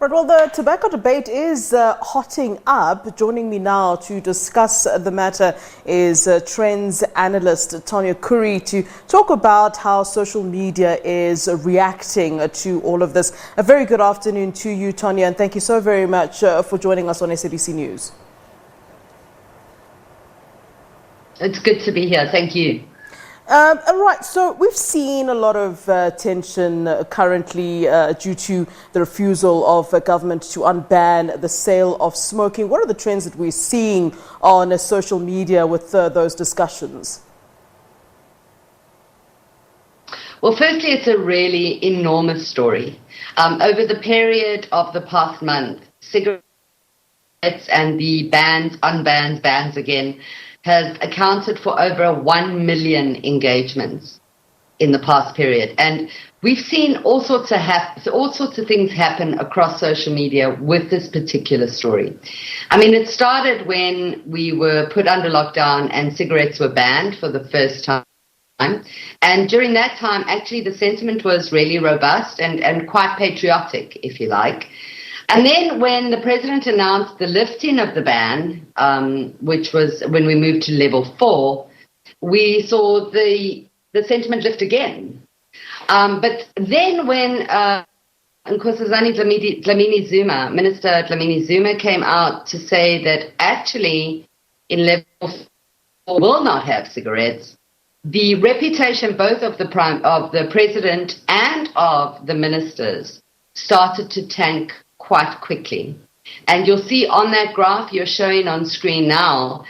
Right, well, the tobacco debate is hotting up. Joining me now to discuss the matter is trends analyst Tonya Khoury to talk about how social media is reacting to all of this. A very good afternoon to you, Tonya, and thank you so very much for joining us on SABC News. It's good to be here. Thank you. Right, so we've seen a lot of tension currently due to the refusal of government to unban the sale of smoking. What are the trends that we're seeing on social media with those discussions? Well, firstly, it's a really enormous story. Over the period of the past month, cigarettes and the bans again, has accounted for over 1 million engagements in the past period. And we've seen all sorts of things happen across social media with this particular story. I mean, it started when we were put under lockdown and cigarettes were banned for the first time. And during that time, actually, the sentiment was really robust and quite patriotic, if you like. And then when the president announced the lifting of the ban, which was when we moved to level 4, we saw the sentiment lift again. But then when Nkosazana Dlamini-Zuma, Minister Dlamini-Zuma came out to say that actually in level 4 will not have cigarettes, the reputation both of the president and of the ministers started to tank quite quickly. And you'll see on that graph you're showing on screen now,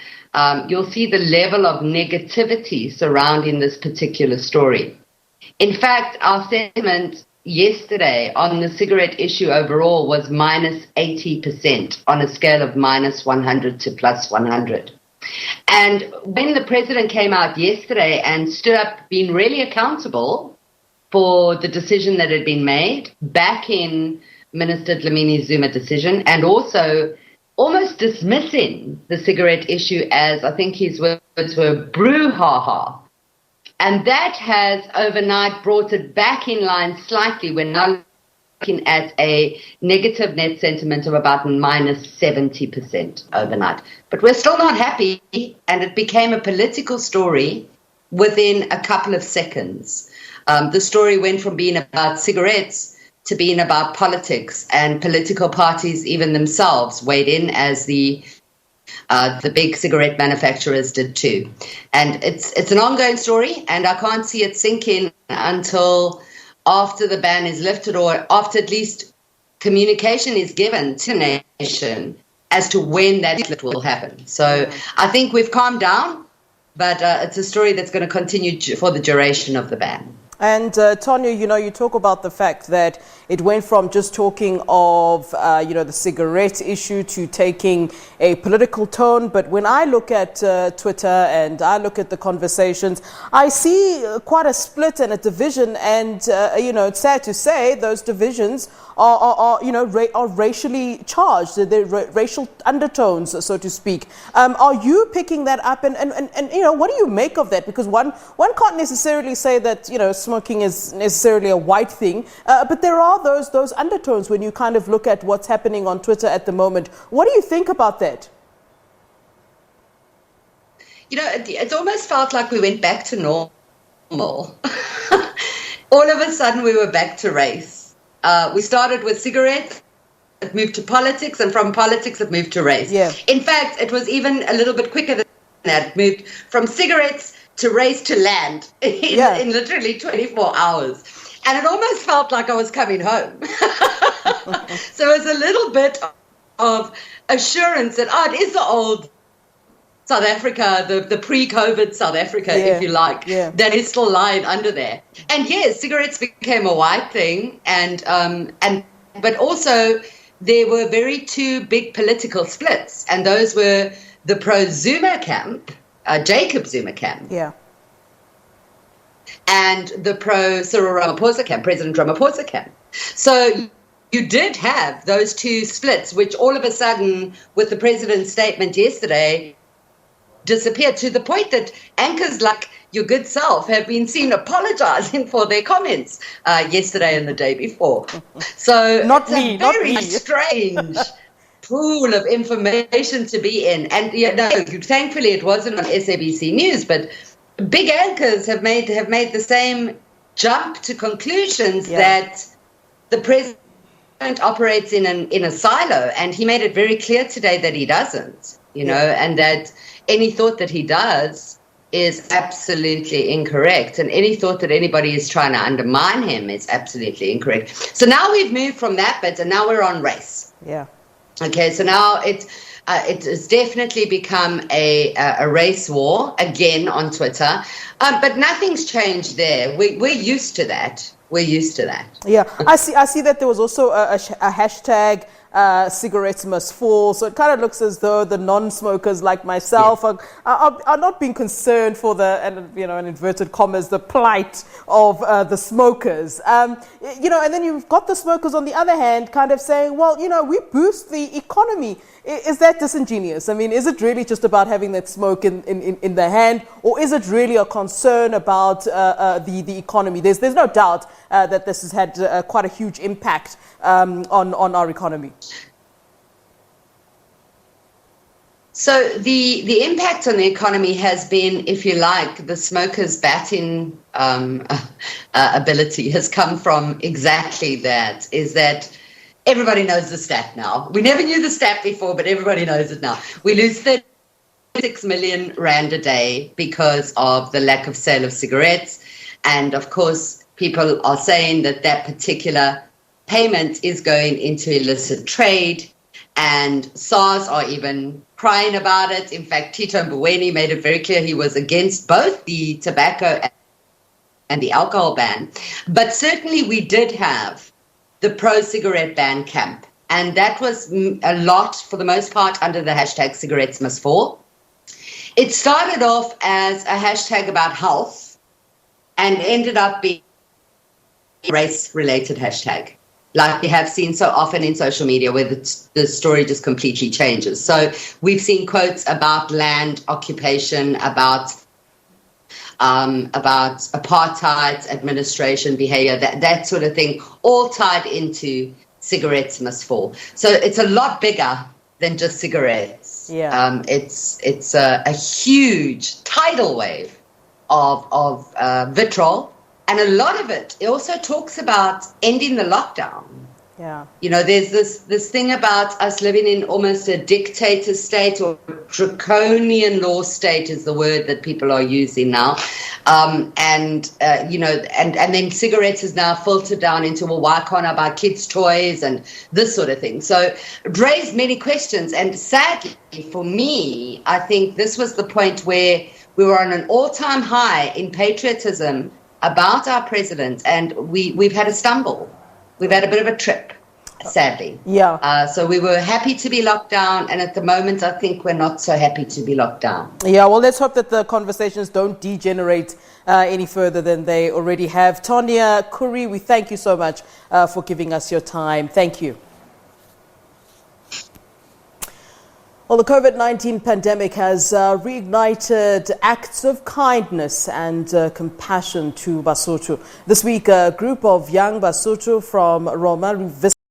you'll see the level of negativity surrounding this particular story. In fact, our sentiment yesterday on the cigarette issue overall was minus 80% on a scale of minus 100 to plus 100. And when the president came out yesterday and stood up being really accountable for the decision that had been made, backing Minister Dlamini-Zuma decision, and also almost dismissing the cigarette issue as, I think his words were, brouhaha. And that has overnight brought it back in line slightly. We're now looking at a negative net sentiment of about minus 70% overnight. But we're still not happy, and it became a political story within a couple of seconds. The story went from being about cigarettes to being about politics, and political parties even themselves weighed in, as the big cigarette manufacturers did too. And it's an ongoing story, and I can't see it sink in until after the ban is lifted, or after at least communication is given to the nation as to when that lift will happen. So I think we've calmed down, but it's a story that's going to continue for the duration of the ban. And Tonya, you talk about the fact that it went from just talking of, the cigarette issue to taking a political tone. But when I look at Twitter and I look at the conversations, I see quite a split and a division. And, it's sad to say those divisions are racially charged. They're racial undertones, so to speak. Are you picking that up? And what do you make of that? Because one can't necessarily say that, smoking is necessarily a white thing, but there are those undertones when you kind of look at what's happening on Twitter at the moment. What do you think about that? It almost felt like we went back to normal. All of a sudden we were back to race. We started with cigarettes, it moved to politics, and from politics it moved to race. Yeah. In fact, it was even a little bit quicker than that. It moved from cigarettes to race to land in literally 24 hours. And it almost felt like I was coming home. So it was a little bit of assurance that, it is the old South Africa, the pre-COVID South Africa, if you like, that is still lying under there. And yes, cigarettes became a white thing, but also there were two big political splits, and those were the pro-Zuma camp, Jacob Zuma camp, and the pro-Cyril Ramaphosa camp, President Ramaphosa camp. So you did have those two splits, which all of a sudden, with the president's statement yesterday, disappeared, to the point that anchors like your good self have been seen apologizing for their comments yesterday and the day before. So not it's me, a very not me. strange pool of information to be in. And thankfully it wasn't on SABC News, but big anchors have made the same jump to conclusions that the president operates in a silo, and he made it very clear today that he doesn't, and that any thought that he does is absolutely incorrect, and any thought that anybody is trying to undermine him is absolutely incorrect. So now we've moved from that bit, and now we're on race. Yeah. Okay, so now it has definitely become a race war again on Twitter, but nothing's changed there. We're used to that. We're used to that. Yeah, I see that there was also a hashtag, cigarettes must fall. So it kind of looks as though the non-smokers like myself are not being concerned for the, in inverted commas, the plight of the smokers. And then you've got the smokers on the other hand kind of saying, well, we boost the economy. Is that disingenuous? I mean, is it really just about having that smoke in the hand, or is it really a concern about the economy? There's no doubt that this has had quite a huge impact on our economy. So the impact on the economy has been, if you like, the smokers' batting ability has come from exactly that, is that everybody knows the stat now. We never knew the stat before, but everybody knows it now. We lose 36 million rand a day because of the lack of sale of cigarettes. And of course, people are saying that particular payment is going into illicit trade. And SARS are even crying about it. In fact, Tito Mboweni made it very clear he was against both the tobacco and the alcohol ban. But certainly we did have the pro-cigarette ban camp. And that was a lot, for the most part, under the hashtag cigarettes must fall. It started off as a hashtag about health and ended up being a race-related hashtag, like we have seen so often in social media, where the story just completely changes. So we've seen quotes about land occupation, about apartheid administration behavior, that sort of thing, all tied into cigarettes must fall. So it's a lot bigger than just cigarettes. Yeah. It's a huge tidal wave of vitriol. And a lot of it also talks about ending the lockdown. Yeah. There's this thing about us living in almost a dictator state, or draconian law state is the word that people are using now. And then cigarettes is now filtered down into, well, why can't I buy kids' toys and this sort of thing? So it raised many questions. And sadly for me, I think this was the point where we were on an all-time high in patriotism about our president, and we've had a stumble. We've had a bit of a trip, sadly. Yeah. So we were happy to be locked down, and at the moment I think we're not so happy to be locked down. Yeah, well, let's hope that the conversations don't degenerate any further than they already have. Tonya Khoury, we thank you so much for giving us your time. Thank you. Well, the COVID-19 pandemic has reignited acts of kindness and compassion to Basotho. This week, a group of young Basotho from Roma visited